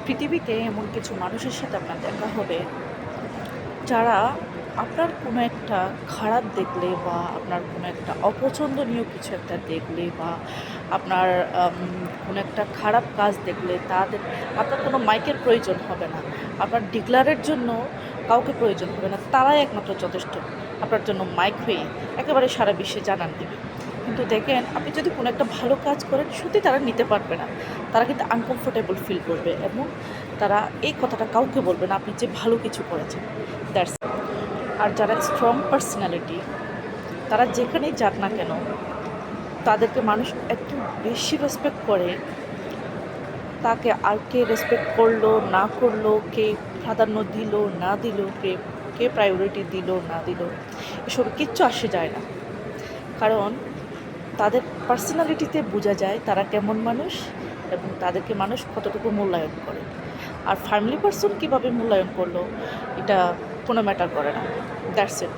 পৃথিবীতে এমন কিছু মানুষের সাথে আপনার দেখা হবে যারা আপনার কোনো একটা খারাপ দেখলে বা আপনার কোনো একটা অপছন্দনীয় কিছু একটা দেখলে বা আপনার কোনো একটা খারাপ কাজ দেখলে আপনার কোনো মাইকের প্রয়োজন হবে না, আপনার ডিক্লারের জন্য কাউকে প্রয়োজন হবে না, তারাই একমাত্র যথেষ্ট আপনার জন্য মাইক হয়ে একেবারে সারা বিশ্বে জানান দেবে। কিন্তু দেখেন, আপনি যদি কোনো একটা ভালো কাজ করেন সত্যি তারা নিতে পারবে না, তারা কিন্তু আনকমফোর্টেবল ফিল করবে এবং তারা এই কথাটা কাউকে বলবে না আপনি যে ভালো কিছু করেছেন। দ্যাটস। আর যারা স্ট্রং পার্সোনালিটি, তারা যেখানেই যাক না কেন তাদেরকে মানুষ এত বেশি রেসপেক্ট করে, তাকে আর কে রেসপেক্ট করলো না করলো, কে প্রাধান্য দিল না দিল, কে প্রায়োরিটি দিল না দিল, এসব কিচ্ছু আসে যায় না। কারণ তাদের পার্সোনালিটিতে বোঝা যায় তারা কেমন মানুষ এবং তাদেরকে মানুষ কতটুকু মূল্যায়ন করে। আর ফ্যামিলি পার্সন কীভাবে মূল্যায়ন করলো এটা কোনো ম্যাটার করে না। That's it.